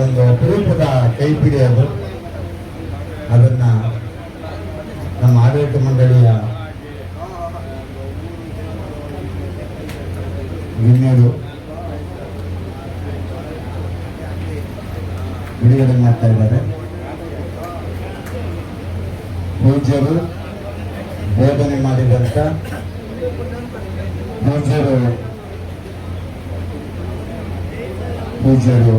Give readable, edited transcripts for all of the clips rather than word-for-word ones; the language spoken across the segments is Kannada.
ಅದೊಂದು ಅಪರೂಪದ ಕೈಪಿಡಿ ಅದು. ಅದನ್ನ ನಮ್ಮ ಆಡಳಿತ ಮಂಡಳಿಯ ಗಣ್ಯರು ಬಿಡುಗಡೆ ಮಾಡ್ತಾ ಇದ್ದಾರೆ. ಪೂಜ್ಯರು ಬೋಧನೆ ಮಾಡಿದಂತ ಪೂಜ್ಯರು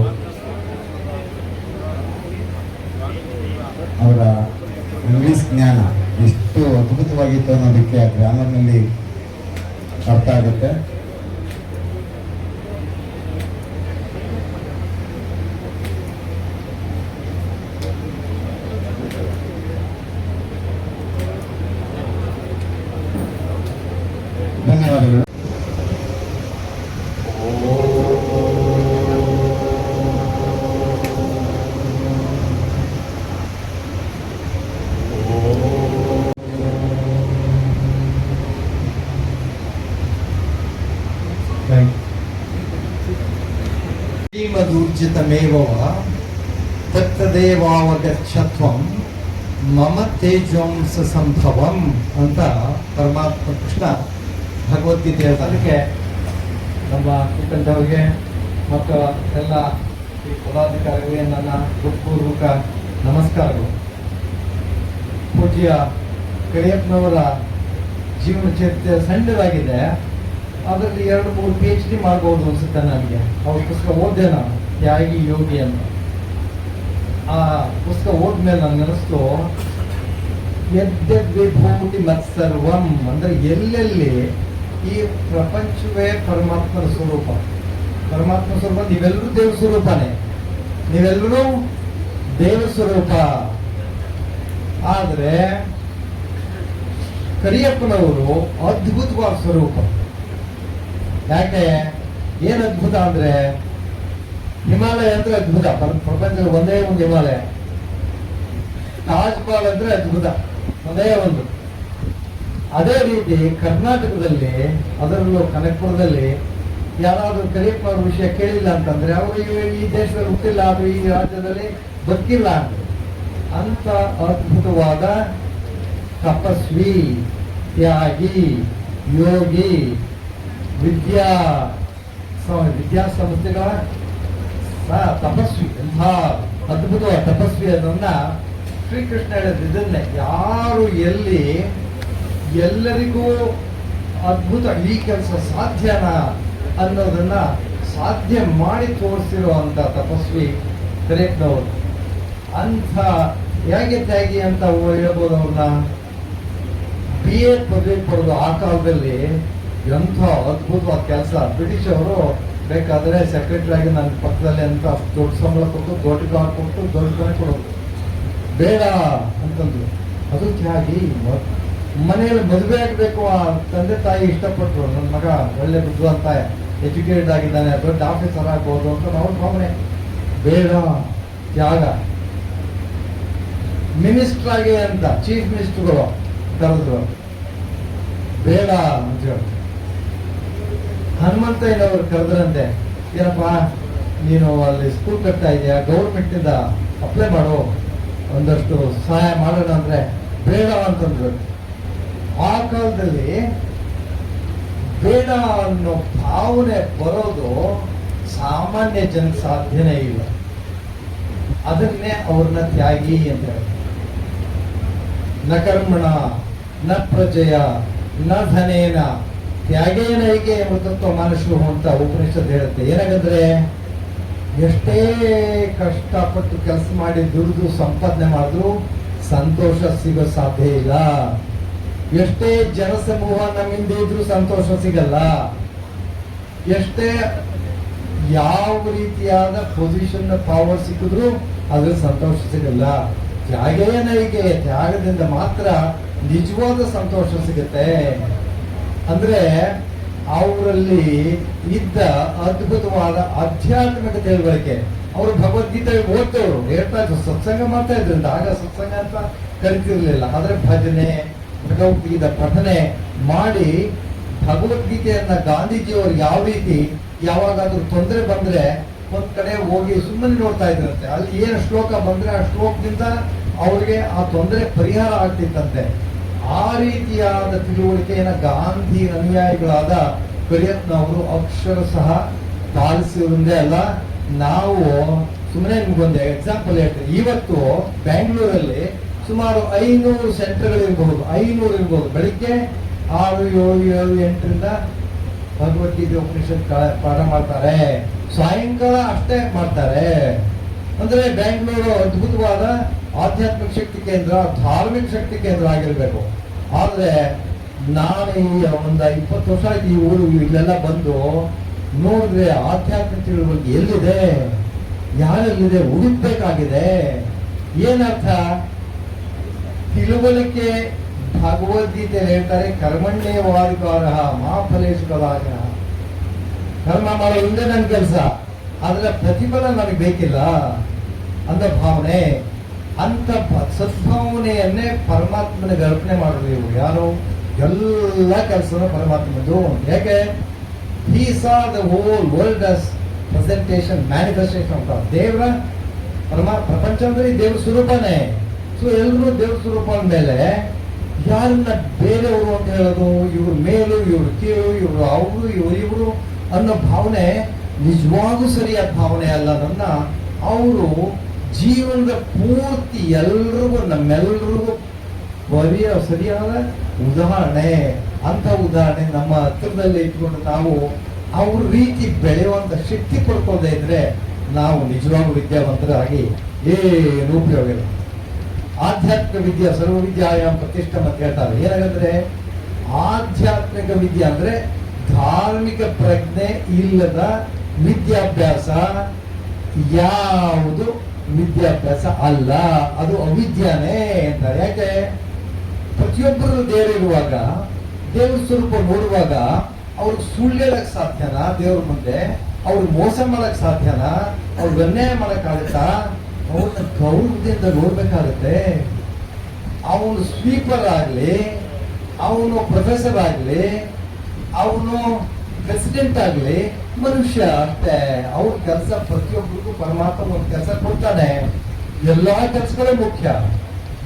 ಅವರ ಇಂಗ್ಲಿಷ್ ಜ್ಞಾನ ಎಷ್ಟು ಅದ್ಭುತವಾಗಿತ್ತು ಅನ್ನೋದಕ್ಕೆ ಆ ಗ್ರಾಮರ್ನಲ್ಲಿ ಅರ್ಥ ಆಗುತ್ತೆ. ಧನ್ಯವಾದಗಳು. ಶ್ರೀಮದೂರ್ಜಿತಮೇವ ತತ್ತದೇವಾವಗಚ್ಚತ್ವಂ ಮಮ ತೇಜೋಂಸ ಸಂಭವಂ ಅಂತ ಪರಮಾತ್ಮ ಕೃಷ್ಣ ಭಗವದ್ಗೀತೆ ಹೇಳ್ತಾರೆ. ಅದಕ್ಕೆ ನಮ್ಮ ಕುಟುಂಬದವರಿಗೆ ಮತ್ತು ಎಲ್ಲ ಈ ಪದಾಧಿಕಾರಿಗಳಿಗೆ ನನ್ನ ಹೃತ್ಪೂರ್ವಕ ನಮಸ್ಕಾರಗಳು. ಪೂಜ್ಯ ಕರಿಯಪ್ಪನವರ ಜೀವನ ಚರಿತ್ರೆ ಸಣ್ಣದಾಗಿದೆ. ಅದರಲ್ಲಿ 2-3 PhD ಮಾಡ್ಬೋದು ಅನ್ಸುತ್ತೆ ನನಗೆ. ಅವ್ರ ಪುಸ್ತಕ ಓದ್ದೆ ನಾನು, ತ್ಯಾಗಿ ಯೋಗಿ ಅಂತ. ಆ ಪುಸ್ತಕ ಓದ್ಮೇಲೆ ನನಗೆ ಅನಿಸ್ತು, ಯದ್ಯದ್ವಿಭೂತಿ ಮತ್ಸರ್ವಂ ಅಂದ್ರೆ ಎಲ್ಲೆಲ್ಲಿ ಈ ಪ್ರಪಂಚವೇ ಪರಮಾತ್ಮನ ಸ್ವರೂಪ. ಪರಮಾತ್ಮ ಸ್ವರೂಪ, ನೀವೆಲ್ಲರೂ ದೇವ ಸ್ವರೂಪನೇ, ನೀವೆಲ್ಲರೂ ದೇವ ಸ್ವರೂಪ. ಆದ್ರೆ ಕರಿಯಪ್ಪನವರು ಅದ್ಭುತವಾದ ಸ್ವರೂಪ. ಯಾಕೆ, ಏನ್ ಅದ್ಭುತ ಅಂದ್ರೆ ಹಿಮಾಲಯ ಅಂದ್ರೆ ಅದ್ಭುತ. ಪ್ರಪಂಚದಲ್ಲಿ ಒಂದೇ ಒಂದು ಹಿಮಾಲಯ. ತಾಜ್ ಮಹಲ್ ಅಂದ್ರೆ ಅದ್ಭುತ, ಒಂದೇ ಒಂದು. ಅದೇ ರೀತಿ ಕರ್ನಾಟಕದಲ್ಲಿ, ಅದರಲ್ಲೂ ಕನಕಪುರದಲ್ಲಿ ಯಾರಾದ್ರೂ ಕರಿಯಪ್ಪನವ್ರ ವಿಷಯ ಕೇಳಿಲ್ಲ ಅಂತಂದ್ರೆ ಅವರು ಈ ದೇಶದಲ್ಲಿ ಹುಟ್ಟಿಲ್ಲ, ಅದು ಈ ರಾಜ್ಯದಲ್ಲಿ ಬದುಕಿಲ್ಲ ಅಂತ ಅದ್ಭುತವಾದ ತಪಸ್ವಿ, ತ್ಯಾಗಿ, ಯೋಗಿ, ವಿದ್ಯಾಸಂಸ್ಥೆಗಳ ತಪಸ್ವಿ, ಎಂಥ ಅದ್ಭುತವಾದ ತಪಸ್ವಿ ಅನ್ನೋದನ್ನ ಶ್ರೀಕೃಷ್ಣ ಹೇಳಿದ. ಇದನ್ನೇ ಯಾರು ಎಲ್ಲಿ ಎಲ್ಲರಿಗೂ ಅದ್ಭುತ ಈ ಕೆಲಸ ಸಾಧ್ಯನಾ ಅನ್ನೋದನ್ನ ಸಾಧ್ಯ ಮಾಡಿ ತೋರಿಸಿರುವಂತ ತಪಸ್ವಿ ಕರಿಯಪ್ಪನವರು. ಅಂಥ ಹೇಗೆ ತ್ಯಾಗಿ ಅಂತ ಹೇಳ್ಬೋದು ಅವ್ರನ್ನ. BA ಪದವಿ ಪಡೆದು ಆ ಕಾಲದಲ್ಲಿ ಎಂಥ ಅದ್ಭುತವಾದ ಕೆಲಸ. ಬ್ರಿಟಿಷ್ ಅವರು ಬೇಕಾದ್ರೆ ಸೆಕ್ರೆಟರಿ ಆಗಿ ನನ್ನ ಪಕ್ಕದಲ್ಲಿ ಅಂತ ದೊಡ್ಡ ಸಂಬಳ ಕೊಟ್ಟು, ದೊಡ್ಡ ಕಾರ್ ಕೊಟ್ಟು, ದೊಡ್ಡ ಮನೆ ಕೊಡೋದು ಬೇಡ ಅಂತಂದ್ರು. ಅದು ತ್ಯಾಗಿ. ಮನೆಯಲ್ಲಿ ಮದುವೆ ಆಗಬೇಕು, ಆ ತಂದೆ ತಾಯಿ ಇಷ್ಟಪಟ್ಟರು, ನನ್ನ ಮಗ ಒಳ್ಳೆ ಬುದ್ಧಿವಂತ ಎಜುಕೇಟೆಡ್ ಆಗಿದ್ದಾನೆ, ದೊಡ್ಡ ಆಫೀಸರ್ ಆಗ್ಬೋದು ಅಂತ ಅವ್ರ ಭಾವನೆ. ಬೇಡ, ತ್ಯಾಗ. ಮಿನಿಸ್ಟರ್ ಆಗಿ ಅಂತ ಚೀಫ್ ಮಿನಿಸ್ಟರ್ಗಳು ಕರೆದ್ರು, ಬೇಡ ಅಂತ ಹೇಳಿ. ಹನುಮಂತಯ್ಯನವರು ಕರೆದ್ರಂತೆ, ಏನಪ್ಪಾ ನೀನು ಅಲ್ಲಿ ಸ್ಕೂಲ್ ಕಟ್ತಾ ಇದೆಯಾ, ಗೌರ್ಮೆಂಟ್ ಇಂದ ಅಪ್ಲೈ ಮಾಡು, ಒಂದಷ್ಟು ಸಹಾಯ ಮಾಡೋಣ ಅಂದ್ರೆ ಬೇಡ ಅಂತಂದ್ರು. ಆ ಕಾಲದಲ್ಲಿ ಬೇಡ ಅನ್ನೋ ಭಾವನೆ ಬರೋದು ಸಾಮಾನ್ಯ ಜನ ಸಾಧ್ಯನೇ ಇಲ್ಲ. ಅದನ್ನೇ ಅವ್ರನ್ನ ತ್ಯಾಗಿ ಅಂತ ಹೇಳಿ. ನ ಕರ್ಮಣ ನ ಪ್ರಜೆಯ ನ ಧನೇನ ತ್ಯಾಗೇನೈಗೆ ಮೃತತ್ವ ಮನುಷ್ಯರು ಅಂತ ಉಪನಿಷತ್ ಹೇಳುತ್ತೆ. ಏನಾಗಂದ್ರೆ ಎಷ್ಟೇ ಕಷ್ಟಪಟ್ಟು ಕೆಲಸ ಮಾಡಿ ದುಡಿದು ಸಂಪಾದನೆ ಮಾಡಿದ್ರು ಸಂತೋಷ ಸಿಗೋ ಸಾಧ್ಯ ಇಲ್ಲ. ಎಷ್ಟೇ ಜನಸಮೂಹ ನಮ್ಮಿಂದ ಇದ್ರೂ ಸಂತೋಷ ಸಿಗಲ್ಲ. ಎಷ್ಟೇ ಯಾವ ರೀತಿಯಾದ ಪೊಸಿಷನ್ ಪವರ್ ಸಿಕ್ಕಿದ್ರು ಅದ್ರಲ್ಲಿ ಸಂತೋಷ ಸಿಗಲ್ಲ. ತ್ಯಾಗೇನೈಗೆ, ತ್ಯಾಗದಿಂದ ಮಾತ್ರ ನಿಜವಾದ ಸಂತೋಷ ಸಿಗುತ್ತೆ. ಅಂದ್ರೆ ಅವರಲ್ಲಿ ಇದ್ದ ಅದ್ಭುತವಾದ ಆಧ್ಯಾತ್ಮಿಕ ತಿಳುವಳಿಕೆ. ಅವರು ಭಗವದ್ಗೀತೆ ಓದ್ತವ್ರು, ಹೇಳ್ತಾ ಇದ್ರು, ಸತ್ಸಂಗ ಮಾಡ್ತಾ ಇದ್ರು. ಆಗ ಸತ್ಸಂಗ ಅಂತ ಕರಿತಿರ್ಲಿಲ್ಲ, ಆದ್ರೆ ಭಜನೆ, ಭಗವದ್ಗೀತೆ ಪಠನೆ ಮಾಡಿ ಭಗವದ್ಗೀತೆಯನ್ನ ಗಾಂಧೀಜಿಯವರು ಯಾವ ರೀತಿ ಯಾವಾಗಾದ್ರೂ ತೊಂದರೆ ಬಂದ್ರೆ ಒಂದ್ ಕಡೆ ಹೋಗಿ ಸುಮ್ಮನೆ ನೋಡ್ತಾ ಇದ್ರಂತೆ. ಅಲ್ಲಿ ಏನು ಶ್ಲೋಕ ಬಂದ್ರೆ ಆ ಶ್ಲೋಕದಿಂದ ಅವ್ರಿಗೆ ಆ ತೊಂದರೆ ಪರಿಹಾರ ಆಗ್ತಿತ್ತಂತೆ. ಆ ರೀತಿಯಾದ ತಿಳುವಳಿಕೆಯನ್ನು ಗಾಂಧಿ ಅನುಯಾಯಿಗಳಾದ ಕರಿಯತ್ನವರು ಅಕ್ಷರ ಸಹ ಪಾಲಿಸಿರುವುದೇ ಅಲ್ಲ. ನಾವು ಸುಮ್ಮನೆ ನಿಮ್ಗೊಂದು ಎಕ್ಸಾಂಪಲ್ ಹೇಳ್ತೀವಿ. ಇವತ್ತು ಬ್ಯಾಂಗ್ಳೂರಲ್ಲಿ ಸುಮಾರು 500 ಸೆಂಟರ್ಗಳಿರ್ಬಹುದು, 500 ಇರ್ಬೋದು. ಬೆಳಿಗ್ಗೆ 6, 7, 7, 8ರಿಂದ ಭಗವದ್ಗೀತೆ ಉಪನಿಷತ್ ಪಾಠ ಮಾಡ್ತಾರೆ. ಸಾಯಂಕಾಲ ಅಷ್ಟೇ ಮಾಡ್ತಾರೆ. ಅಂದ್ರೆ ಬ್ಯಾಂಗ್ಳೂರು ಅದ್ಭುತವಾದ ಆಧ್ಯಾತ್ಮಿಕ ಶಕ್ತಿ ಕೇಂದ್ರ, ಧಾರ್ಮಿಕ ಶಕ್ತಿ ಕೇಂದ್ರ ಆಗಿರ್ಬೇಕು. ಆದ್ರೆ ನಾನು ಈ ಒಂದು 20 ವರ್ಷ ಆಯ್ತು ಈ ಊರು ಇಲ್ಲೆಲ್ಲ ಬಂದು ನೋಡಿದ್ರೆ ಆಧ್ಯಾತ್ಮಿಕ ತಿಳುವಳಿಕೆ ಎಲ್ಲಿದೆ, ಯಾರೆಲ್ಲಿದೆ ಹುಡುಕ್ಬೇಕಾಗಿದೆ. ಏನರ್ಥ? ತಿಳುವಳಿಕೆ ಭಗವದ್ಗೀತೆ ಹೇಳ್ತಾರೆ, ಕರ್ಮಣ್ಯವಾದಿಕಾರ ಮಾ ಫಲೇಶು ಕದಾಚನ. ಕರ್ಮ ಮಾಡೋದ್ರಿಂದ ನನ್ನ ಕೆಲಸ, ಅದರ ಪ್ರತಿಫಲ ನನಗೆ ಬೇಕಿಲ್ಲ ಅಂತ ಭಾವನೆ. ಅಂತ ಸದ್ಭಾವನೆಯನ್ನೇ ಪರಮಾತ್ಮನಿಗೆ ಅರ್ಪಣೆ ಮಾಡೋದು ಇವರು. ಯಾರು? ಎಲ್ಲ ಕೆಲಸನೂ ಪರಮಾತ್ಮದ್ದು. ಯಾಕೆ? he saw the whole world as presentation, manifestation of God. ದೇವರ ಪ್ರಪಂಚದಲ್ಲಿ ದೇವ್ರ ಸ್ವರೂಪನೇ. ಸೊ ಎಲ್ಲರೂ ದೇವ್ರ ಸ್ವರೂಪ ಅಂದಮೇಲೆ ಯಾರನ್ನ ಬೇರೆಯವರು ಅಂತ ಹೇಳೋದು, ಇವ್ರು ಮೇಲು, ಇವ್ರು ಕೀಳು, ಇವ್ರು ಅವರು, ಇವರು ಅನ್ನೋ ಭಾವನೆ ನಿಜವಾಗೂ ಸರಿಯಾದ ಭಾವನೆ ಅಲ್ಲ. ನನ್ನ ಅವರು ಜೀವನದ ಪೂರ್ತಿ ಎಲ್ರಿಗೂ, ನಮ್ಮೆಲ್ಲರಿಗೂ ಬರೆಯ ಸರಿಯಾದ ಉದಾಹರಣೆ. ಅಂತ ಉದಾಹರಣೆ ನಮ್ಮ ಹತ್ತಿರದಲ್ಲಿ ಇಟ್ಕೊಂಡು ನಾವು ಅವ್ರ ರೀತಿ ಬೆಳೆಯುವಂತ ಶಕ್ತಿ ಪಡ್ಕೋದೇ ಇದ್ರೆ ನಾವು ನಿಜವಾಗೂ ವಿದ್ಯಾವಂತರಾಗಿ ಏನು ಉಪಯೋಗ ಇಲ್ಲ. ಆಧ್ಯಾತ್ಮಿಕ ವಿದ್ಯಾ ಸರ್ವ ವಿದ್ಯಾಯಾಮ್ ಪ್ರತಿಷ್ಠೆ ಅಂತ ಹೇಳ್ತಾರೆ. ಏನಾಗಂದ್ರೆ ಆಧ್ಯಾತ್ಮಿಕ ವಿದ್ಯೆ ಅಂದ್ರೆ ಧಾರ್ಮಿಕ ಪ್ರಜ್ಞೆ ಇಲ್ಲದ ವಿದ್ಯಾಭ್ಯಾಸ ಯಾವುದು ವಿದ್ಯಾಭ್ಯಾಸ ಅಲ್ಲ, ಅದು ಅವಿದ್ಯಾನೇ ಅಂತ. ಯಾಕೆ? ಪ್ರತಿಯೊಬ್ಬರು ದೇವರಿರುವಾಗ, ದೇವ್ರ ಸ್ವರೂಪ ನೋಡುವಾಗ ಅವ್ರಿಗೆ ಸುಳ್ಳು ಹೇಳಕ್ ಸಾಧ್ಯನಾ? ದೇವ್ರ ಮುಂದೆ ಅವ್ರಿಗೆ ಮೋಸ ಮಾಡಕ್ ಸಾಧ್ಯನಾ? ಅವ್ರಿಗೆ ಅನ್ಯಾಯ ಮಾಡಕ್ಕಾಗತ್ತಾ? ಅವ್ರನ್ನ ಗೌರವದಿಂದ ನೋಡ್ಬೇಕಾಗತ್ತೆ. ಅವನು ಸ್ವೀಪರ್ ಆಗ್ಲಿ, ಅವನು ಪ್ರೊಫೆಸರ್ ಆಗ್ಲಿ, ಅವನು ಪ್ರೆಸಿಡೆಂಟ್ ಆಗ್ಲಿ ಮನುಷ್ಯ ಅಷ್ಟೇ. ಅವ್ರ ಕೆಲಸ ಪ್ರತಿಯೊಬ್ಬರಿಗೂ ಪರಮಾತ್ಮ ಒಂದು ಕೆಲಸ ಕೊಡ್ತಾನೆ. ಎಲ್ಲಾ ಕೆಲಸಗಳೇ ಮುಖ್ಯ.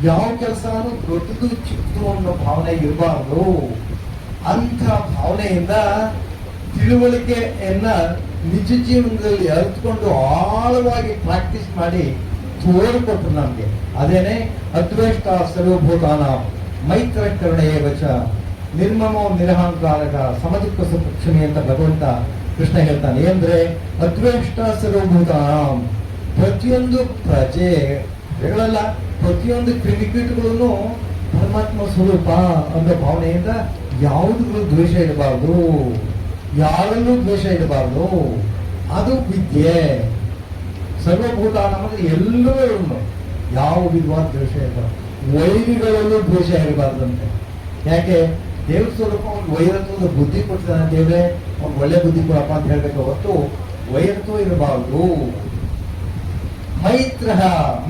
ಯಾವ ಕೆಲಸನೂ ದೊಡ್ಡದು ಚಿಕ್ಕದು ಅನ್ನೋ ಭಾವನೆ ಇರಬಾರ್ದು. ಅಂತ ಭಾವನೆಯಿಂದ ತಿಳುವಳಿಕೆಯನ್ನ ನಿಜ ಜೀವನದಲ್ಲಿ ಅರಿತುಕೊಂಡು ಆಳವಾಗಿ ಪ್ರಾಕ್ಟೀಸ್ ಮಾಡಿ ತೋರಿಕೊಟ್ರು ನಮ್ಗೆ. ಅದೇನೆ ಅದ್ವೇಷ್ಟ ಸರ್ವಭೂತಾನ ಮೈತ್ರ ಕರುಣೆಯ ವಚ ನಿರ್ಮಮೋ ನಿರಹಂಕಾರಕ ಸಮದುಃಖ ಸುಕ್ಷಮಿ ಅಂತ ಭಗವಂತ ಕೃಷ್ಣ ಹೇಳ್ತಾನೆ. ಅಂದ್ರೆ ಅದ್ವೇಷ್ಟ ಸರ್ವಭೂತಾನ, ಪ್ರತಿಯೊಂದು ಪ್ರಜೆಗಳಲ್ಲ, ಪ್ರತಿಯೊಂದು ಕ್ರಿಮಿಕೀಟಗಳನ್ನು ಪರಮಾತ್ಮ ಸ್ವರೂಪ ಅನ್ನೋ ಭಾವನೆಯಿಂದ ಯಾವುದಕ್ಕೂ ದ್ವೇಷ ಇರಬಾರ್ದು, ಯಾರಲ್ಲೂ ದ್ವೇಷ ಇರಬಾರ್ದು. ಅದು ವಿದ್ಯೆ. ಸರ್ವಭೂತಾನ ಅಂದ್ರೆ ಎಲ್ಲರೂ ಯಾವ ವಿಧವಾದ ದ್ವೇಷ ಇರಬಾರ್ದು. ವೈರಿಗಳಲ್ಲೂ ದ್ವೇಷ ಇರಬಾರ್ದಂತೆ. ಯಾಕೆ? ದೇವ್ರ ಸ್ವರೂಪ ಒಂದು ವೈರತ್ವದ ಬುದ್ಧಿ ಕೊಡ್ತಾನೆ. ದೇವ್ರೆ ಒಂದು ಒಳ್ಳೆ ಬುದ್ಧಿ ಕೊಡಪ್ಪ ಅಂತ ಹೇಳ್ಬೇಕು ಹೊರತು ವೈರತ್ವ ಇರಬಾರ್ದು. ಮೈತ್ರ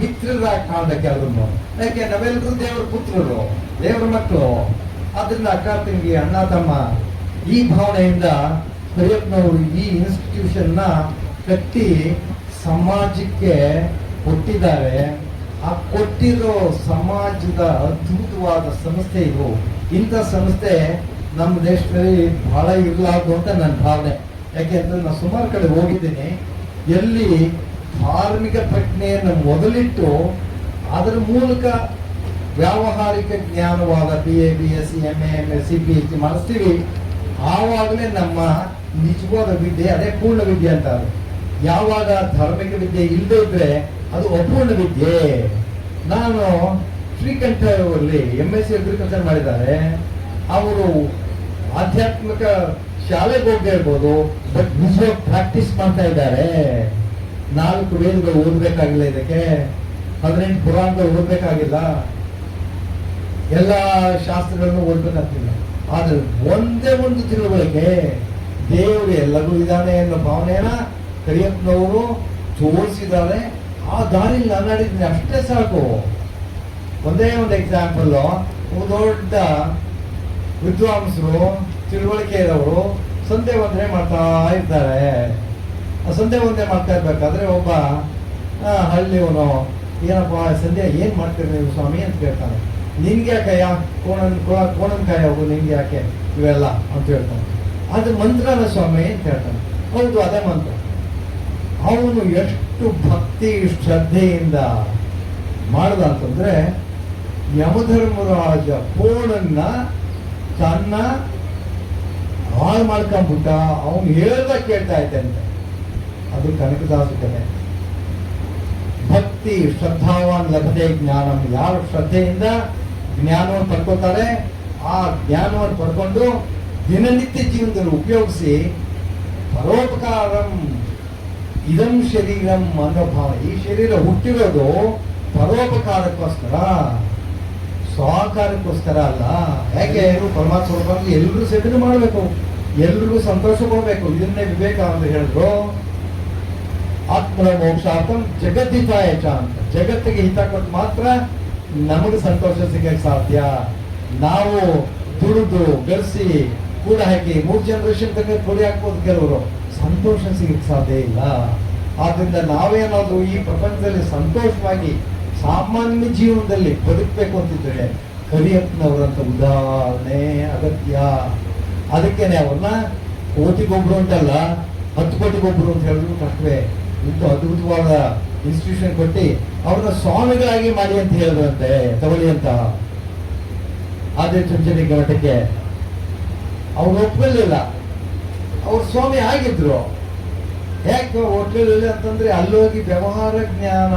ಮಿತ್ರರಾಗಿ ಕಾಣಬೇಕು ಎಲ್ಲರನ್ನು. ಯಾಕೆ? ನಾವೆಲ್ಲರೂ ದೇವರ ಪುತ್ರರು, ದೇವರ ಮಕ್ಕಳು. ಅದರಿಂದ ಅಕ್ಕ ತಂಗಿ, ಅಣ್ಣ ತಮ್ಮ, ಈ ಭಾವನೆಯಿಂದ ಕರಿಯಪ್ಪನವರು ಈ ಇನ್ಸ್ಟಿಟ್ಯೂಷನ್ ನ ಕಟ್ಟಿ ಸಮಾಜಕ್ಕೆ ಕೊಟ್ಟಿದ್ದಾರೆ. ಆ ಕೊಟ್ಟಿರೋ ಸಮಾಜದ ಅದ್ಭುತವಾದ ಸಂಸ್ಥೆ ಇದು. ಇಂಥ ಸಂಸ್ಥೆ ನಮ್ಮ ದೇಶದಲ್ಲಿ ಬಹಳ ಇರಲಾರ್ದು ಅಂತ ನನ್ನ ಭಾವನೆ. ಯಾಕೆಂದ್ರೆ ನಾನು ಸುಮಾರು ಕಡೆ ಹೋಗಿದ್ದೀನಿ, ಎಲ್ಲಿ ಧಾರ್ಮಿಕ ಪ್ರಜ್ಞೆಯನ್ನು ಮೊದಲಿಟ್ಟು ಅದರ ಮೂಲಕ ವ್ಯಾವಹಾರಿಕ ಜ್ಞಾನವಾದ BA, BSc, MA, MSc, PhD ಮಾಡಿಸ್ತೀವಿ. ಆವಾಗಲೇ ನಮ್ಮ ನಿಜವಾದ ವಿದ್ಯೆ, ಅದೇ ಪೂರ್ಣ ವಿದ್ಯೆ ಅಂತ. ಯಾವಾಗ ಧಾರ್ಮಿಕ ವಿದ್ಯೆ ಇಲ್ಲದೆ ಇದ್ರೆ ಅದು ಅಪೂರ್ಣ ವಿದ್ಯೆ. ನಾನು ಶ್ರೀಕಂಠರಲ್ಲಿ MSc ಅಗ್ರಿಕಲ್ಚರ್ ಮಾಡಿದ್ದಾರೆ. ಅವರು ಆಧ್ಯಾತ್ಮಿಕ ಶಾಲೆಗೆ ಹೋಗದೆ ಇರ್ಬೋದು, ಬಟ್ ನಿಜವಾಗಿ ಪ್ರಾಕ್ಟೀಸ್ ಮಾಡ್ತಾ ಇದ್ದಾರೆ. 4 ವೇದಗಳು ಓದಬೇಕಾಗಿಲ್ಲ, ಇದಕ್ಕೆ 18 ಪುರಾಣಗಳು ಓದಬೇಕಾಗಿಲ್ಲ, ಎಲ್ಲ ಶಾಸ್ತ್ರಗಳನ್ನು ಓದಬೇಕಾಗ್ತಿಲ್ಲ. ಆದ್ರೆ ಒಂದೇ ಒಂದು ತಿಳುವಳಿಕೆ, ದೇವರು ಎಲ್ಲರೂ ಇದ್ದಾನೆ ಅನ್ನೋ ಭಾವನೆಯನ್ನ ಕರಿಯಪ್ಪನವರು ತೋರಿಸಿದ್ದಾರೆ. ಆ ದಾರಿಯಲ್ಲಿ ನಾನು ನಡೆದಿದ್ದೀನಿ, ಅಷ್ಟೇ ಸಾಕು. ಒಂದೇ ಒಂದು ಎಕ್ಸಾಂಪಲ್, ದೊಡ್ಡ ವಿದ್ವಾಂಸರು, ತಿಳುವಳಿಕೆ ಇರೋರು ಸಂಧ್ಯೆ ವಂದನೆ ಮಾಡ್ತಾ ಇರ್ತಾರೆ. ಸಂಧ್ಯೆ ಒಂದೇ ಮಾಡ್ತಾ ಇರ್ಬೇಕಾದ್ರೆ ಒಬ್ಬ ಹಳ್ಳಿಯವನು, ಏನಪ್ಪ ಸಂಧ್ಯೆ ಏನ್ ಮಾಡ್ತೀರಿ ನೀವು ಸ್ವಾಮಿ ಅಂತ ಕೇಳ್ತಾನೆ. ನಿನ್ಗೆ ಯಾಕಯ್ಯ ಕೋಣನ್ ಕಾಯ ಹೋಗು, ನಿನ್ಗೆ ಯಾಕೆ ಇವೆಲ್ಲ ಅಂತ ಹೇಳ್ತಾನೆ. ಅದು ಮಂತ್ರನ ಸ್ವಾಮಿ ಅಂತ ಹೇಳ್ತಾನೆ. ಹೌದು, ಅದೇ ಮಂತ್ರ. ಅವನು ಎಷ್ಟು ಭಕ್ತಿ ಶ್ರದ್ಧೆಯಿಂದ ಮಾಡ್ದ ಅಂತಂದ್ರೆ, ಯಮಧರ್ಮರಾಜ ಕೋಣನ್ನ ತನ್ನ ಹಾಳು ಮಾಡ್ಕೊಂಡ್ಬಿಟ್ಟ. ಅವನು ಹೇಳ್ದ ಕೇಳ್ತಾ ಇದ್ದಂತೆ. ಅದು ಕನಕದಾಸ ಕಥೆ. ಭಕ್ತಿ ಶ್ರದ್ಧಾವಾನ್ ಲಭತೆ ಜ್ಞಾನಂ. ಯಾರು ಶ್ರದ್ಧೆಯಿಂದ ಜ್ಞಾನವನ್ನು ಪಡ್ಕೊತಾರೆ, ಆ ಜ್ಞಾನವನ್ನು ಪಡ್ಕೊಂಡು ದಿನನಿತ್ಯ ಜೀವನದಲ್ಲಿ ಉಪಯೋಗಿಸಿ ಪರೋಪಕಾರಂ ಇದಂ ಶರೀರಂ ಅನ್ನೋ ಭಾವ. ಈ ಶರೀರ ಹುಟ್ಟಿರೋದು ಪರೋಪಕಾರಕ್ಕೋಸ್ಕರ, ಸಹಕಾರಕ್ಕೋಸ್ಕರ ಅಲ್ಲ. ಯಾಕೆ ಪರಮಾತ್ಮ ಬಂದು ಎಲ್ರಿಗೂ ಸೇವನೆ ಮಾಡಬೇಕು, ಎಲ್ರಿಗೂ ಸಂತೋಷ ಕೊಡಬೇಕು. ಇದನ್ನೇ ವಿವೇಕಾನಂದ ಹೇಳಿದ್ರು, ಆತ್ಮನ ಮೋಕ್ಷಾರ್ಥಂ ಜಗದ್ಹಿತಾಯ ಚ ಅಂತ. ಜಗತ್ತಿಗೆ ಹಿತ ಕೊಟ್ಟು ಮಾತ್ರ ನಮಗೆ ಸಂತೋಷ ಸಿಗಕ್ಕೆ ಸಾಧ್ಯ. ನಾವು ದುಡಿದು ಗಳಿಸಿ ಕೂಡ ಹಾಕಿ 3 ಜನರೇಷನ್ ತನಕ ಕೊಡಿ ಹಾಕ್ಬೋದು, ಕೆಲವರು ಸಂತೋಷ ಸಿಗಕ್ಕೆ ಸಾಧ್ಯ ಇಲ್ಲ. ಆದ್ರಿಂದ ನಾವೇನಾದ್ರೂ ಈ ಪ್ರಪಂಚದಲ್ಲಿ ಸಂತೋಷವಾಗಿ ಸಾಮಾನ್ಯ ಜೀವನದಲ್ಲಿ ಬದುಕಬೇಕು ಅಂತಿದ್ರೆ ಕರಿಯಪ್ಪನವರಂತ ಉದಾಹರಣೆ ಅಗತ್ಯ. ಅದಕ್ಕೇನೆ ಅವ್ರನ್ನ ಕೋಟಿಗೊಬ್ರು ಅಂತಲ್ಲ, 10 ಕೋಟಿಗೊಬ್ರು ಅಂತ ಹೇಳಿದ್ರು ಕಷ್ಟವೇ. ಇಂಥ ಅದ್ಭುತವಾದ ಇನ್ಸ್ಟಿಟ್ಯೂಷನ್ ಕೊಟ್ಟು ಅವ್ರನ್ನ ಸ್ವಾಮಿಗಳಾಗಿ ಮಾಡಿ ಅಂತ ಹೇಳಿದ್ರಂತೆ, ತಗೊಳ್ಳಿ ಅಂತ. ಆದ್ರೆ ಚುಂಚನಿಗೆ ಮಠಕ್ಕೆ ಅವ್ರು ಒಪ್ಕೊಳ್ಳಿಲ್ಲ. ಅವ್ರು ಸ್ವಾಮಿ ಆಗಿದ್ರು. ಯಾಕೆ ಒಪ್ಕೊಳ್ಳಿಲ್ಲ ಅಂತಂದ್ರೆ ಅಲ್ಲೋಗಿ ವ್ಯವಹಾರ ಜ್ಞಾನ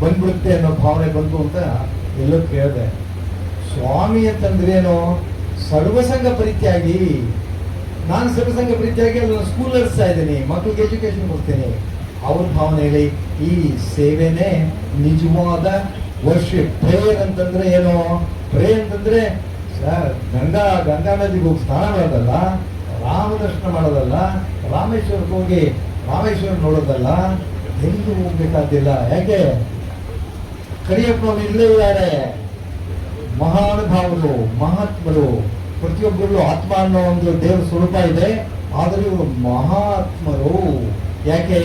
ಬಂದ್ಬಿಡುತ್ತೆ ಅನ್ನೋ ಭಾವನೆ ಬಂತು ಅಂತ ಎಲ್ಲೋ ಕೇಳಿದೆ. ಸ್ವಾಮಿ ಅಂತಂದ್ರೆ ಏನು? ಸರ್ವಸಂಗ ಪರಿತ್ಯಾಗಿ. ನಾನು ಸರ್ವಸಂಗ ಪರಿತ್ಯಾಗಿ ಅದನ್ನು ಸ್ಕೂಲ್ ನಡೆಸ್ತಾ ಇದ್ದೀನಿ, ಮಕ್ಕಳಿಗೆ ಎಜುಕೇಶನ್ ಕೊಡ್ತೀನಿ. ಅವ್ರ ಭಾವನೆಯಲ್ಲಿ ಈ ಸೇವೆನೇ ನಿಜವಾದ ವರ್ಷಿಪ್. ಪ್ರೇಯರ್ ಅಂತಂದ್ರೆ ಏನು? ಪ್ರೇ ಅಂತಂದ್ರೆ ಗಂಗಾ ನದಿಗೆ ಹೋಗಿ ಸ್ನಾನ ಮಾಡೋದಲ್ಲ, ರಾಮ ದರ್ಶನ ಮಾಡೋದಲ್ಲ, ರಾಮೇಶ್ವರಕ್ಕೆ ಹೋಗಿ ರಾಮೇಶ್ವರ ನೋಡೋದಲ್ಲ, ಎಲ್ಲೂ ಹೋಗ್ಬೇಕಾದಿಲ್ಲ. ಯಾಕೆ? ಕರಿಯಪ್ಪನವರು ಇಲ್ಲೇ ಇದ್ದಾರೆ. ಮಹಾನುಭಾವರು, ಮಹಾತ್ಮರು, ಪ್ರತಿಯೊಬ್ಬರಲ್ಲೂ ಆತ್ಮ ಅನ್ನೋ ಒಂದು ದೇವರ ಸ್ವರೂಪ ಇದೆ. ಆದರೂ ಇವರು ಮಹಾತ್ಮರು. ಯಾಕೆ?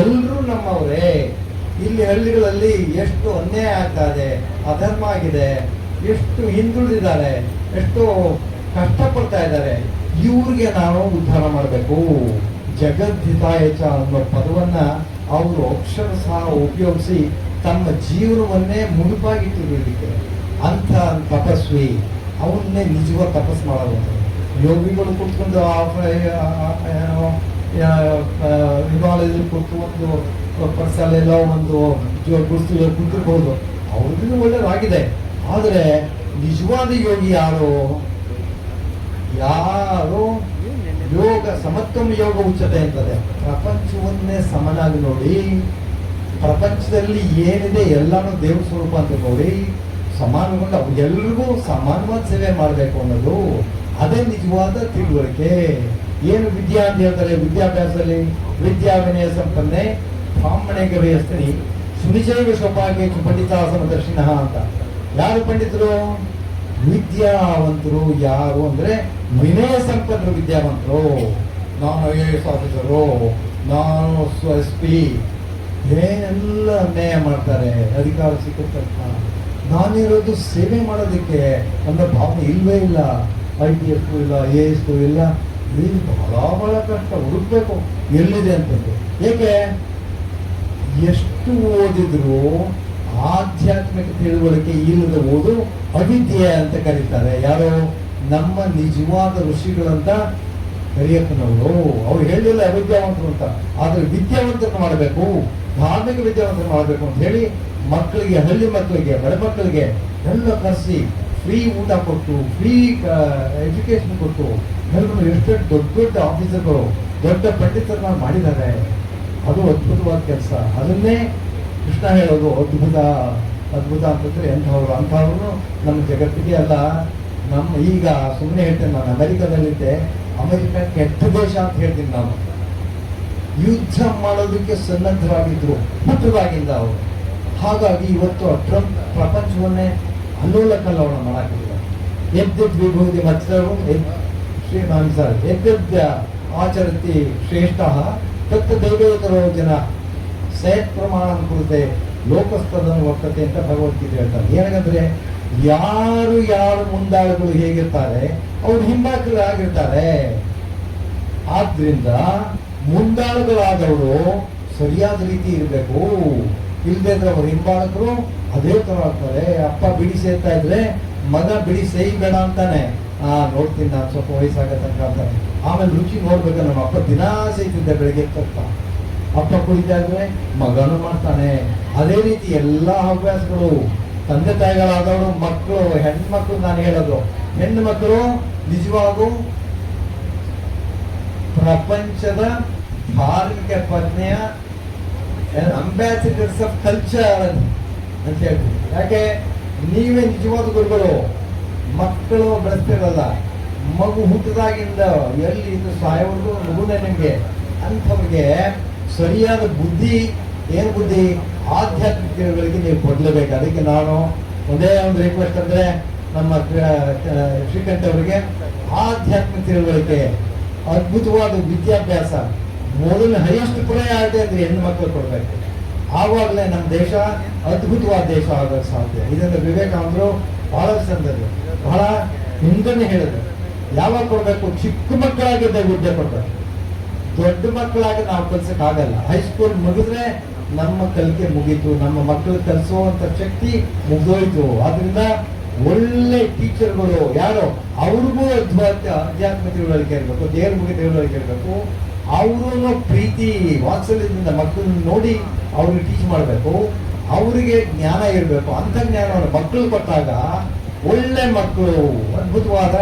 ಎಲ್ಲರೂ ನಮ್ಮವರೇ. ಇಲ್ಲಿ ಹಳ್ಳಿಗಳಲ್ಲಿ ಎಷ್ಟು ಅನ್ಯಾಯ ಆಗ್ತಾ ಇದೆ, ಅಧರ್ಮ ಆಗಿದೆ, ಎಷ್ಟು ಹಿಂದುಳಿದಿದ್ದಾರೆ, ಎಷ್ಟು ಕಷ್ಟಪಡ್ತಾ ಇದ್ದಾರೆ. ಇವ್ರಿಗೆ ನಾವು ಉದ್ಧಾರ ಮಾಡಬೇಕು. ಜಗದ್ಹಿತಾಯಚ ಅನ್ನೋ ಪದವನ್ನ ಅವರು ಅಕ್ಷರ ಸಹ ಉಪಯೋಗಿಸಿ ತಮ್ಮ ಜೀವನವನ್ನೇ ಮುಡುಪಾಗಿಟ್ಟಿರೋದಕ್ಕೆ ಅಂತ ತಪಸ್ವಿ. ಅವನ್ನೇ ನಿಜವಾದ ತಪಸ್ ಮಾಡೋದು. ಯೋಗಿಗಳು ಕೂತ್ಕೊಂಡು ಹಿಮಾಲಯದಲ್ಲಿ ಕೂತು ಒಂದು ಪರ್ಸಲೆಲ್ಲ ಒಂದು ಗುಡಿಸಲು ಕೂತಿರ್ಬೋದು, ಅವ್ರಿಗೂ ಒಳ್ಳೆಯದಾಗಿದೆ. ಆದರೆ ನಿಜವಾದ ಯೋಗಿ ಯಾರು? ಯೋಗ ಸಮತ್ವಂ ಯೋಗ ಉಚ್ಚತೆ ಅಂತದೆ. ಪ್ರಪಂಚವನ್ನೇ ಸಮನಾಗಿ ನೋಡಿ, ಪ್ರಪಂಚದಲ್ಲಿ ಏನಿದೆ ಎಲ್ಲಾನು ದೇವ್ರ ಸ್ವರೂಪ ಅಂತ ನೋಡಿ ಸಮಾನಗೊಂಡು ಎಲ್ರಿಗೂ ಸಮಾನವಾದ ಸೇವೆ ಮಾಡಬೇಕು ಅನ್ನೋದು ಅದೇ ನಿಜವಾದ ತಿಳುವಳಿಕೆ. ಏನು ವಿದ್ಯಾ ಅಂತ ಹೇಳ್ತಾರೆ? ವಿದ್ಯಾಭ್ಯಾಸದಲ್ಲಿ ವಿದ್ಯಾ ವಿನಯ ಸಂಪನ್ನೆ ಬ್ರಾಹ್ಮಣೆ ಗವೇಸ್ತ್ರಿ ಸುನಿಜೈವ ಸೌಭಾಗ್ಯ ಪಂಡಿತ ಸಮದರ್ಶಿನ ಅಂತ. ಯಾರು ಪಂಡಿತರು? ವಿದ್ಯಾವಂತರು. ಯಾರು ಅಂದ್ರೆ ವಿನಯ ಸಂಪನ್ನರು ವಿದ್ಯಾವಂತರು. ನಾನು IAS ಆಫೀಸರು, ನಾನು SP, ಏನೆಲ್ಲ ಅನ್ಯಾಯ ಮಾಡ್ತಾರೆ. ಅಧಿಕಾರ ಸಿಕ್ಕ ತಕ್ಷಣ ನಾನಿರೋದು ಸೇವೆ ಮಾಡೋದಕ್ಕೆ ಅನ್ನೋ ಭಾವನೆ ಇಲ್ವೇ ಇಲ್ಲ. IPS ಇಲ್ಲ, AS ಇಲ್ಲ. ಇದು ಬಹಳ ಕಷ್ಟ, ಹುಡುಕ್ಬೇಕು ಎಲ್ಲಿದೆ ಅಂತಂದು. ಏಕೆ? ಎಷ್ಟು ಓದಿದ್ರು ಆಧ್ಯಾತ್ಮಿಕ ತಿಳುವಳಿಕೆ ಇಲ್ಲದ ಓದು ಅವಿದ್ಯೆ ಅಂತ ಕರೀತಾರೆ. ಯಾರು? ನಮ್ಮ ನಿಜವಾದ ಋಷಿಗಳಂತ ಕರಿಯಪ್ಪನವರು. ಅವ್ರು ಹೇಳಿಲ್ಲ ಅವಿದ್ಯಾವಂತರು ಅಂತ. ಆದ್ರೆ ವಿದ್ಯಾವಂತರನ್ನ ಮಾಡಬೇಕು, ಧಾರ್ಮಿಕ ವಿದ್ಯಾವಂತರ ಮಾಡಬೇಕು ಅಂತ ಹೇಳಿ ಮಕ್ಕಳಿಗೆ, ಹಳ್ಳಿ ಮಕ್ಕಳಿಗೆ, ಬಡ ಮಕ್ಕಳಿಗೆ ಎಲ್ಲ ಕರೆಸಿ ಫ್ರೀ ಊಟ ಕೊಟ್ಟು, ಫ್ರೀ ಎಜುಕೇಶನ್ ಕೊಟ್ಟು ಎಲ್ಲರೂ ಎಷ್ಟು ದೊಡ್ಡ ದೊಡ್ಡ ಆಫೀಸರ್ಗಳು, ದೊಡ್ಡ ಪಂಡಿತರನ್ನ ಮಾಡಿದ್ದಾರೆ. ಅದು ಅದ್ಭುತವಾದ ಕೆಲಸ. ಅದನ್ನೇ ಕೃಷ್ಣ ಹೇಳೋದು ಅದ್ಭುತ ಅದ್ಭುತ ಅಂತಂದ್ರೆ ಅಂಥವ್ರು ನಮ್ಮ ಜಗತ್ತಿಗೆ ಅಲ್ಲ. ನಮ್ಮ ಈಗ ಸುಮ್ಮನೆ ಹೇಳ್ತೇನೆ, ನಾನು ಅಮೆರಿಕದಲ್ಲಿದ್ದೆ. ಅಮೆರಿಕ ಕೆಟ್ಟ ದೇಶ ಅಂತ ಹೇಳ್ತೀನಿ ನಾನು. ಯುದ್ಧ ಮಾಡೋದಕ್ಕೆ ಸನ್ನದ್ಧರಾಗಿದ್ರು ಹುಟ್ಟದಾಗಿಂದ ಅವರು. ಹಾಗಾಗಿ ಇವತ್ತು ಟ್ರಂಪ್ ಪ್ರಪಂಚವನ್ನೇ ಅಲ್ಲೋಲ ಕಲ್ಲೋಲ ಮಾಡಾಕಿದ್ದಾರೆ. ಎದ್ದೆದ್ ವಿಭೂತಿ ಮತ್ಸರು ಶ್ರೀಮಾಂಸ ಎದ್ದೆದ್ದ ಆಚರತಿ ಶ್ರೇಷ್ಠ ತತ್ ದೈವೇತರೋ ಜನ ಸೇತ್ ಪ್ರಮಾಣ ಕುರಿತೆ ಲೋಕಸ್ಥರನ್ನು ವರ್ತತೆ ಅಂತ ಭಗವದ್ಗೀತೆ ಹೇಳ್ತಾರೆ. ಏನಂದ್ರೆ ಯಾರು ಮುಂದಾಳುಗಳು ಹೇಗಿರ್ತಾರೆ ಅವ್ರು ಹಿಂಬಾಲಕರಾಗಿರ್ತಾರೆ. ಆದ್ರಿಂದ ಮುಂದಾಳುಗಳಾದವರು ಸರಿಯಾದ ರೀತಿ ಇರಬೇಕು. ಇಲ್ಲದೆ ಇದ್ರೆ ಅವ್ರ ಹಿಂಬಾಲಕರು ಅದೇ ತರ ಆಗ್ತಾರೆ. ಅಪ್ಪ ಬಿಡಿ ಸೇರ್ತಾ ಇದ್ರೆ ಮಗ ಬಿಡಿ ಸೇಯಬೇಡ ಅಂತಾನೆ. ನೋಡ್ತೀನಿ ನಾನು ಸ್ವಲ್ಪ ವಯಸ್ಸಾಗತ್ತಂಕ ಅಂತಾನೆ. ಆಮೇಲೆ ರುಚಿ ನೋಡ್ಬೇಕು. ನಮ್ಮ ಅಪ್ಪ ದಿನಾ ಸೇಯ್ತಿದ್ದೆ ಬೆಳಿಗ್ಗೆ ತಪ್ಪ. ಅಪ್ಪ ಕುಡಿತಾ ಇದ್ರೆ ಮಗನು ಮಾಡ್ತಾನೆ. ಅದೇ ರೀತಿ ಎಲ್ಲಾ ಹವ್ಯಾಸಗಳು ತಂದೆ ತಾಯಿಗಳಾದವರು ಮಕ್ಕಳು, ಹೆಣ್ಮಕ್ಳು ನಾನು ಹೇಳೋದು, ಹೆಣ್ಣು ಮಕ್ಕಳು ನಿಜವಾಗೂ ಪ್ರಪಂಚದ ಧಾರ್ಮಿಕ ಪ್ರಜ್ಞೆಯ ಅಂಬಾಸಿಡರ್ಸ್ ಆಫ್ ಕಲ್ಚರ್ ಅಂತ ಹೇಳ್ತೀವಿ. ಯಾಕೆ ನೀವೇ ನಿಜವಾದ ಗುರುಗಳು. ಮಕ್ಕಳು ಬೆಳೆಸ್ತಿರಲ್ಲ, ಮಗು ಹುಟ್ಟಿದಾಗಿಂದ ಎಲ್ಲಿ ಇದು ಸಾಯೋವರೆಗೂ ಮಗುನೇ ನಿಮಗೆ. ಅಂಥವ್ರಿಗೆ ಸರಿಯಾದ ಬುದ್ಧಿ, ಏನು ಬುದ್ಧಿ, ಆಧ್ಯಾತ್ಮಿಕಗಳಿಗೆ ನೀವು ಕೊಡ್ಲೇಬೇಕು. ಅದಕ್ಕೆ ನಾನು ಒಂದೇ ಒಂದು ರಿಕ್ವೆಸ್ಟ್ ಅಂದ್ರೆ ನಮ್ಮ ಶ್ರೀಕಂಠ ಅವರಿಗೆ ಆಧ್ಯಾತ್ಮಿಕ ತಿಳುವಳಿಕೆ, ಅದ್ಭುತವಾದ ವಿದ್ಯಾಭ್ಯಾಸ, ಮೊದಲು ಹೈಯೆಸ್ಟ್ ಪ್ರಯಾರಿಟಿ ಅಂದ್ರೆ ಹೆಣ್ಣು ಮಕ್ಕಳು ಕೊಡ್ಬೇಕು. ಆವಾಗಲೇ ನಮ್ಮ ದೇಶ ಅದ್ಭುತವಾದ ದೇಶ ಆಗೋಕ್ಕೆ ಸಾಧ್ಯ. ಇದನ್ನು ವಿವೇಕಾನಂದರು ಬಹಳ ಸಂದರ್ಭ ಬಹಳ ಹಿಂದನೇ ಹೇಳಿದ್ರು. ಯಾವಾಗ ಕೊಡ್ಬೇಕು? ಚಿಕ್ಕ ಮಕ್ಕಳಾಗಿದ್ದ ವಿದ್ಯೆ ಕೊಡ್ಬೇಕು. ದೊಡ್ಡ ಮಕ್ಕಳಾಗಿ ನಾವು ಕಲ್ಸಕ್ ಆಗಲ್ಲ. ಹೈಸ್ಕೂಲ್ ಮುಗಿದ್ರೆ ನಮ್ಮ ಕಲಿಕೆ ಮುಗೀತು, ನಮ್ಮ ಮಕ್ಕಳು ಕಲಿಸುವಂತ ಶಕ್ತಿ ಮುಗಿದೋಯ್ತು. ಆದ್ರಿಂದ ಒಳ್ಳೆ ಟೀಚರ್ಗಳು ಯಾರು, ಅವ್ರಿಗೂ ಅಧ್ಯಾತ್ಮ ತಿಳುವಳಿಕೆ ಇರಬೇಕು, ದೇವ್ರ ಬಗ್ಗೆ ತಿಳುವಳಿಕೆ ಇರಬೇಕು. ಅವರು ಪ್ರೀತಿ ವಾತ್ಸಲ್ಯದಿಂದ ಮಕ್ಕಳನ್ನ ನೋಡಿ ಅವ್ರಿಗೆ ಟೀಚ್ ಮಾಡಬೇಕು. ಅವರಿಗೆ ಜ್ಞಾನ ಇರಬೇಕು. ಅಂತ ಜ್ಞಾನವನ್ನು ಮಕ್ಕಳು ಕೊಟ್ಟಾಗ ಒಳ್ಳೆ ಮಕ್ಕಳು, ಅದ್ಭುತವಾದ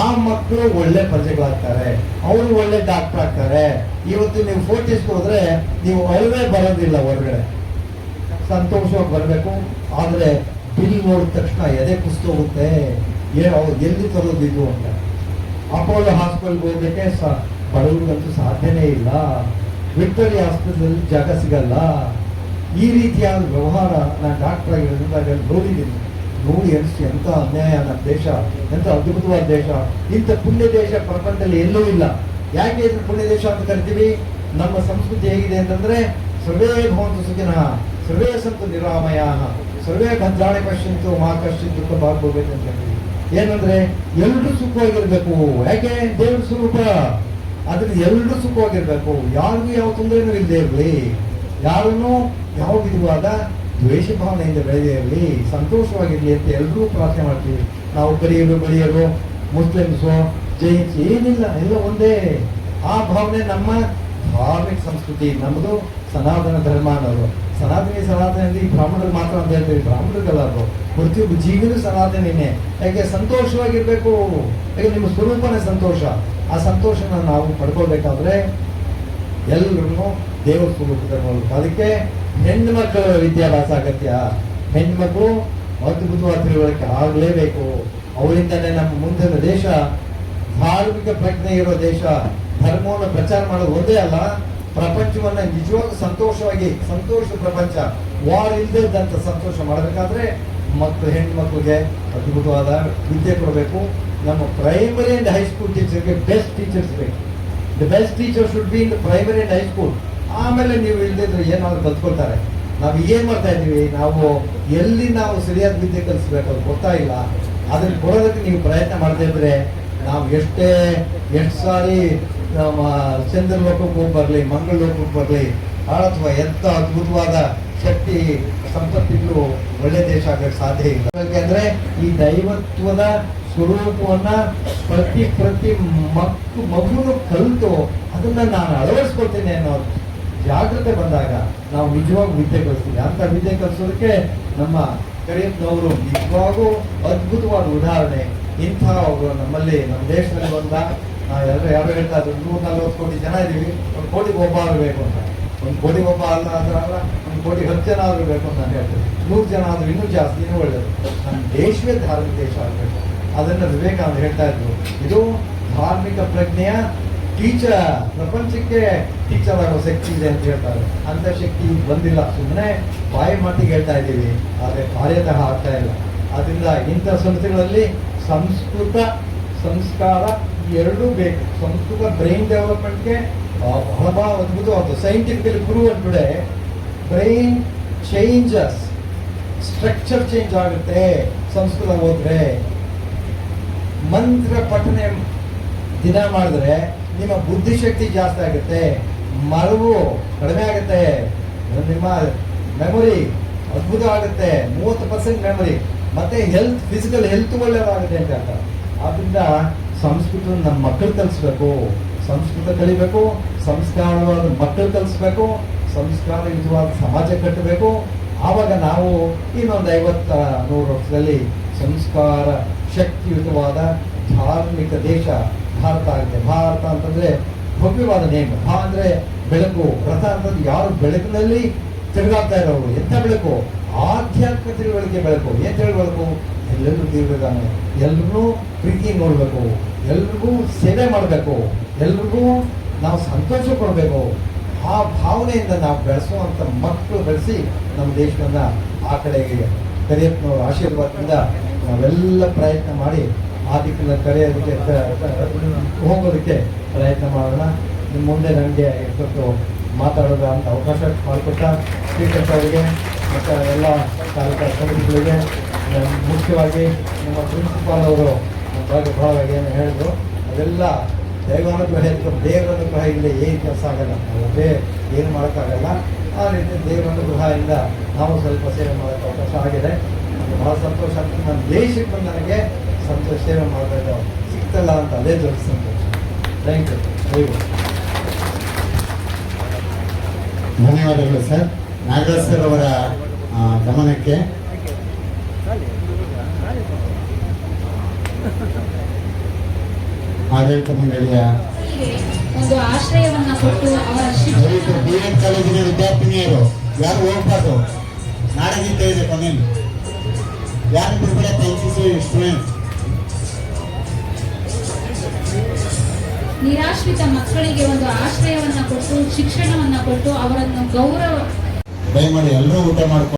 ಆ ಮಕ್ಕಳು ಒಳ್ಳೆ ಪ್ರಜೆಗಳಾಗ್ತಾರೆ. ಅವರು ಒಳ್ಳೆ ಡಾಕ್ಟರ್ ಆಗ್ತಾರೆ. ಇವತ್ತು ನೀವು ಫೋರ್ಟಿಸ್ಗೆ ಹೋದ್ರೆ ನೀವು ಅಳವೇ ಬರೋದಿಲ್ಲ, ಹೊರಗಡೆ ಸಂತೋಷವಾಗಿ ಬರಬೇಕು. ಆದ್ರೆ ಬಿಲ್ ನೋಡಿದ ತಕ್ಷಣ ಎದೆ ಕುಸ್ತೋಗುತ್ತೆ, ಎಲ್ಲಿ ತರೋದಿದ್ದು ಅಂತ. ಅಪೋಲೋ ಹಾಸ್ಪಿಟಲ್ಗೆ ಹೋಗ್ಲಿಕ್ಕೆ ಬಡವರಿಗಂತೂ ಸಾಧ್ಯನೇ ಇಲ್ಲ. ವಿಕ್ಟೋರಿಯಾ ಹಾಸ್ಪಿಟಲ್ ಜಾಗ ಸಿಗಲ್ಲ. ಈ ರೀತಿಯಾದ ವ್ಯವಹಾರ ನಾನು ಡಾಕ್ಟರ್ ಆಗಿರೋದ್ರಿಂದ ನೋಡಿದ್ದೀನಿ. ನೋಡಿ ಅನಿಸಿ ಎಂತ ಅನ್ಯಾಯ ನಮ್ಮ ದೇಶ, ಎಂತ ಅದ್ಭುತವಾದ ದೇಶ. ಇಂಥ ಪುಣ್ಯ ದೇಶ ಪ್ರಪಂಚದಲ್ಲಿ ಎಲ್ಲೂ ಇಲ್ಲ. ಯಾಕೆ ಇದನ್ನು ಪುಣ್ಯ ದೇಶ ಅಂತ ಕರಿತೀವಿ? ನಮ್ಮ ಸಂಸ್ಕೃತಿ ಹೇಗಿದೆ ಅಂತಂದ್ರೆ ಸರ್ವೇ ಭವಂತು ಸುಖಿನಃ ಸರ್ವೇ ಸಂತು ನಿರಾಮಯಾಃ ಸರ್ವೇ ಭದ್ರಾಣಿ ಪಶ್ಯಂತು ಮಾ ಕಶ್ಚಿತ್ ದುಃಖ ಭಾಗ್ ಹೋಗ್ಬೇಕು ಅಂತ ಹೇಳ್ತೀವಿ. ಏನಂದ್ರೆ ಎಲ್ರೂ ಸುಖವಾಗಿರ್ಬೇಕು. ಯಾಕೆ? ದೇವ್ರ ಸ್ವರೂಪ. ಅದ್ರಿಂದ ಎಲ್ರೂ ಸುಖವಾಗಿರ್ಬೇಕು. ಯಾರಿಗೂ ಯಾವ ತೊಂದರೆನೂ ಇಲ್ಲದೆ ಇರಲಿ, ಯಾರನ್ನೂ ಯಾವ ವಿಧವಾದ ದ್ವೇಷ ಭಾವನೆಯಿಂದ ಬೆಳೆದೇ ಇರಲಿ, ಸಂತೋಷವಾಗಿರ್ಲಿ ಅಂತ ಎಲ್ಲರೂ ಪ್ರಾರ್ಥನೆ ಮಾಡ್ತೀವಿ. ನಾವು ಬಳಿಯರು ಮುಸ್ಲಿಮ್ಸು ಜೈನ್ಸ್ ಏನಿಲ್ಲ, ಎಲ್ಲ ಒಂದೇ. ಆ ಭಾವನೆ ನಮ್ಮ ಧಾರ್ಮಿಕ ಸಂಸ್ಕೃತಿ. ನಮ್ಮದು ಸನಾತನ ಧರ್ಮ ಅನ್ನೋದು. ಸನಾತನಲ್ಲಿ ಬ್ರಾಹ್ಮಣರು ಮಾತ್ರ ಅಂತ ಹೇಳ್ತೀವಿ, ಬ್ರಾಹ್ಮಣರಿಗೆಲ್ಲ ಪ್ರತಿಯೊಬ್ಬ ಜೀವನ ಸನಾತನಿನೇ. ಯಾಕೆ? ಸಂತೋಷವಾಗಿರ್ಬೇಕು. ಯಾಕೆ? ನಿಮ್ಮ ಸ್ವರೂಪನೇ ಸಂತೋಷ. ಆ ಸಂತೋಷನ ನಾವು ಪಡ್ಕೊಳ್ಬೇಕಾದ್ರೆ ಎಲ್ಲರೂ ದೇವರ ಸ್ವರೂಪದಲ್ಲಿ ನೋಡ್ಬೇಕು. ಅದಕ್ಕೆ ಹೆಣ್ಣು ಮಕ್ಕಳ ವಿದ್ಯಾಭ್ಯಾಸ ಅಗತ್ಯ. ಹೆಣ್ಮಕ್ಳು ಅದ್ಭುತವಾದ ತಿಳುವಳಿಕೆ ಆಗಲೇಬೇಕು. ಅವರಿಂದನೇ ನಮ್ಮ ಮುಂದಿನ ದೇಶ ಧಾರ್ಮಿಕ ಪ್ರಜ್ಞೆ ಇರೋ ದೇಶ. ಧರ್ಮವನ್ನು ಪ್ರಚಾರ ಮಾಡೋದು ಒಂದೇ ಅಲ್ಲ, ಪ್ರಪಂಚವನ್ನ ನಿಜವಾದ ಸಂತೋಷವಾಗಿ, ಸಂತೋಷ ಪ್ರಪಂಚ, ವಾರ್ ಇಲ್ಲದೆ ಇದ್ದಂತ ಸಂತೋಷ ಮಾಡಬೇಕಾದ್ರೆ ಹೆಣ್ಣು ಮಕ್ಕಳಿಗೆ ಅದ್ಭುತವಾದ ವಿದ್ಯೆ ಕೊಡಬೇಕು. ನಮ್ಮ ಪ್ರೈಮರಿ ಅಂಡ್ ಹೈಸ್ಕೂಲ್ ಟೀಚರ್ಗೆ ಬೆಸ್ಟ್ ಟೀಚರ್ಸ್ ಬೇಕು. The best teacher should be in the primary and high school. ಆಮೇಲೆ ನೀವು ಇಲ್ಲದಿದ್ರೆ ಏನಾದ್ರು ಕಲ್ತ್ಕೊಳ್ತಾರೆ. ನಾವು ಏನ್ ಮಾಡ್ತಾ ಇದ್ದೀವಿ? ನಾವು ಎಲ್ಲಿ ನಾವು ಸರಿಯಾದ ವಿದ್ಯೆ ಕಲಿಸ್ಬೇಕು ಅದು ಗೊತ್ತಾ ಇಲ್ಲ. ಅದನ್ನ ಕೊಡೋದಕ್ಕೆ ನೀವು ಪ್ರಯತ್ನ ಮಾಡದೇ ಇದ್ರೆ ನಾವು ಎಷ್ಟು ಸಾರಿ ನಮ್ಮ ಚಂದ್ರ ಲೋಕಕ್ಕೆ ಹೋಗಿ ಬರಲಿ, ಮಂಗಳ ಲೋಕಕ್ಕೆ ಬರಲಿ, ಅಥವಾ ಎಂತ ಅದ್ಭುತವಾದ ಶಕ್ತಿ ಸಂಪತ್ತಿಗಳು ಒಳ್ಳೆ ದೇಶ ಆಗಕ್ಕೆ ಸಾಧ್ಯ ಇಲ್ಲ. ಯಾಕೆಂದ್ರೆ ಈ ದೈವತ್ವದ ಸ್ವರೂಪವನ್ನ ಪ್ರತಿ ಮಗುನು ಕಲಿತು ಅದನ್ನ ನಾನು ಅಳವಡಿಸ್ಕೊಳ್ತೇನೆ ಅನ್ನೋ ಜಾಗ್ರತೆ ಬಂದಾಗ ನಾವು ನಿಜವಾಗೂ ವಿದ್ಯೆ ಕಲಿಸ್ತೀವಿ. ಅಂತ ವಿದ್ಯೆ ಕಲಿಸೋದಕ್ಕೆ ನಮ್ಮ ಕರಿಯಪ್ಪನವರು ನಿಜವಾಗೂ ಅದ್ಭುತವಾದ ಉದಾಹರಣೆ. ಇಂಥ ಅವರು ನಮ್ಮಲ್ಲಿ ನಮ್ಮ ದೇಶದಲ್ಲಿ ಬಂದ ಯಾರು ಹೇಳ್ತಾ ಇದ್ರು 140 ಕೋಟಿ ಜನ ಇದೀವಿ, 1 ಕೋಟಿಗೆ ಒಬ್ಬ ಆಗಬೇಕು ಅಂತ. 1 ಕೋಟಿಗೆ ಒಬ್ಬ ಅಲ್ಲ ಆದ್ರಲ್ಲ, 1 ಕೋಟಿ 10 ಜನ ಆದ್ರೂ ಬೇಕು ಅಂತ ನಾನು ಹೇಳ್ತೇನೆ. 100 ಜನ ಆದ್ರೂ ಇನ್ನೂ ಜಾಸ್ತಿ, ಇನ್ನೂ ಒಳ್ಳೇದು. ನಮ್ಮ ದೇಶವೇ ಧಾರ್ಮಿಕ ದೇಶ ಆಗಬೇಕು. ಅದನ್ನ ವಿವೇಕಾನಂದ ಹೇಳ್ತಾ ಇದ್ರು. ಇದು ಧಾರ್ಮಿಕ ಪ್ರಜ್ಞೆಯ ಟೀಚರ್, ಪ್ರಪಂಚಕ್ಕೆ ಟೀಚರ್ ಆಗೋ ಶಕ್ತಿ ಇದೆ ಅಂತ ಹೇಳ್ತಾರೆ. ಅಂತ ಶಕ್ತಿ ಬಂದಿಲ್ಲ, ಸುಮ್ಮನೆ ಬಾಯಿ ಮಾತಿಗೆ ಹೇಳ್ತಾ ಇದ್ದೀವಿ, ಆದರೆ ಕಾರ್ಯತಃ ಆಗ್ತಾ ಇಲ್ಲ. ಅದರಿಂದ ಇಂಥ ಸಂಸ್ಥೆಗಳಲ್ಲಿ ಸಂಸ್ಕೃತ ಸಂಸ್ಕಾರ ಎರಡೂ ಬೇಕು. ಸಂಸ್ಕೃತ ಬ್ರೈನ್ ಡೆವಲಪ್ಮೆಂಟ್ಗೆ ಬಹಳ ಅದ್ಭುತವಾದ scientifically prove today brain changes, structure change ಆಗುತ್ತೆ ಸಂಸ್ಕೃತ ಓದಿದ್ರೆ. ಮಂತ್ರ ಪಠನೆ ದಿನ ಮಾಡಿದ್ರೆ ನಿಮ್ಮ ಬುದ್ಧಿಶಕ್ತಿ ಜಾಸ್ತಿ ಆಗುತ್ತೆ, ಮರವು ಕಡಿಮೆ ಆಗುತ್ತೆ, ನಿಮ್ಮ ಮೆಮೊರಿ ಅದ್ಭುತ ಆಗುತ್ತೆ, 30% ಮೆಮೊರಿ, ಮತ್ತೆ ಹೆಲ್ತ್, ಫಿಸಿಕಲ್ ಹೆಲ್ತ್ ಒಳ್ಳೆಯದಾಗುತ್ತೆ ಅಂತ ಅರ್ಥ. ಆದ್ರಿಂದ ಸಂಸ್ಕೃತ ನಮ್ಮ ಮಕ್ಕಳು ಕಲಿಸ್ಬೇಕು, ಸಂಸ್ಕೃತ ಕಲಿಬೇಕು, ಸಂಸ್ಕಾರವಾದ ಮಕ್ಕಳು ಕಲಿಸ್ಬೇಕು, ಸಂಸ್ಕಾರಯುತವಾದ ಸಮಾಜ ಕಟ್ಟಬೇಕು. ಆವಾಗ ನಾವು ಇನ್ನೊಂದು 50-100 ವರ್ಷದಲ್ಲಿ ಸಂಸ್ಕಾರ ಶಕ್ತಿಯುತವಾದ ಧಾರ್ಮಿಕ ದೇಶ ಭಾರತ ಆಗುತ್ತೆ. ಭಾರತ ಅಂತಂದ್ರೆ ಭವ್ಯವಾದ ನೇಮ. ಭಾ ಅಂದ್ರೆ ಬೆಳಕು, ರಥ ಅಂತಂದ್ರೆ ಯಾರು ಬೆಳಕಿನಲ್ಲಿ ತಿರುಗಾಡ್ತಾ ಇರೋರು. ಎಂಥ ಬೆಳಕು? ಆಧ್ಯಾತ್ಮಿಕ ತಿಳುವಳಿಕೆ ಬೆಳಕು. ಏನ್ ತಿಳುವಳಿಕೆ? ಎಲ್ಲರಿಗೂ ತಿರುಗಿದಾನೆ, ಎಲ್ರಿಗೂ ಪ್ರೀತಿ ನೋಡ್ಬೇಕು, ಎಲ್ರಿಗೂ ಸೇವೆ ಮಾಡಬೇಕು, ಎಲ್ರಿಗೂ ನಾವು ಸಂತೋಷ ಕೊಡಬೇಕು. ಆ ಭಾವನೆಯಿಂದ ನಾವು ಬೆಳೆಸುವಂತ ಮಕ್ಕಳು ಬೆಳೆಸಿ ನಮ್ಮ ದೇಶವನ್ನ ಆ ಕಡೆಗೆ ಕರೆಯತ್ನ ಆಶೀರ್ವಾದದಿಂದ ನಾವೆಲ್ಲ ಪ್ರಯತ್ನ ಮಾಡಿ ಆ ದಿಕ್ಕಿನ ಕರೆಯೋದಕ್ಕೆ ಹೋಗೋದಕ್ಕೆ ಪ್ರಯತ್ನ ಮಾಡೋಣ. ನಿಮ್ಮ ಮುಂದೆ ನನಗೆ ಇಷ್ಟೊತ್ತು ಮಾತಾಡೋದ ಅಂತ ಅವಕಾಶ ಮಾಡಿಕೊಟ್ಟ ಶ್ರೀಕಂಠ ಅವರಿಗೆ ಮತ್ತು ಎಲ್ಲ ಕಾರ್ಯಕ್ರಮ ಸಮಿತಿಗಳಿಗೆ, ಮುಖ್ಯವಾಗಿ ನಮ್ಮ ಪ್ರಿನ್ಸಿಪಾಲ್ ಅವರು ನಮ್ಮ ಬಗ್ಗೆ ಬಹಳವಾಗಿ ಏನು ಹೇಳಿದ್ರು ಅದೆಲ್ಲ ದೈವಾನುಗ್ರಹ ಇತ್ತು. ದೇವರ ಅನುಗ್ರಹ ಇಲ್ಲ ಏನು ಕೆಲಸ ಆಗಲ್ಲ, ನಾವು ಏನು ಮಾಡೋಕ್ಕಾಗಲ್ಲ. ಆ ರೀತಿ ದೇವರ ಅನುಗ್ರಹದಿಂದ ನಾವು ಸ್ವಲ್ಪ ಸೇವೆ ಮಾಡೋಕ್ಕೆ ಅವಕಾಶ ಆಗಿದೆ. ನನಗೆ ಬಹಳ ಸಂತೋಷ ಆಗ್ತದೆ. ನನ್ನ ದೇಶಕ್ಕೆ ಬಂದು ನನಗೆ ಸಂತೋಷ ಸೇವೆ ಮಾಡಬೇಕು ಸಿಗ್ತಲ್ಲ ಅಂತ ಅದೇ ದೊಡ್ಡ ಸಂತೋಷ. Thank you. ಧನ್ಯವಾದಗಳು ಸರ್. ನಾಗರಾಜ್ ಸರ್ ಅವರ ಗಮನಕ್ಕೆ ಆಡಳಿತ ಮಂಡಳಿಯ ಒಂದು ಆಶ್ರಯವನ್ನ ಕೊಟ್ಟು ಅವರ ದಯವಿಟ್ಟು BEd ಕಾಲೇಜಿನ ವಿದ್ಯಾರ್ಥಿನಿಯರು ಯಾರು ಹೋಗ್ಬಾರ್ದು, ನಾಡಗೀತೆ ಇದೆ ಕೊನೆಯಲ್ಲಿ, ಯಾರು ಬಿಡುಗಡೆ NCC ಸ್ಟೂಡೆಂಟ್ಸ್. ನಿರಾಶ್ರಿತ ಮಕ್ಕಳಿಗೆ ಒಂದು ಆಶ್ರಯವನ್ನ ಕೊಟ್ಟು ಶಿಕ್ಷಣವನ್ನ ಕೊಟ್ಟು ಅವರನ್ನು ಗೌರವ ದಯಮಾಡಿ ಎಲ್ಲರೂ ಊಟ ಮಾಡ್ಕೊಂಡು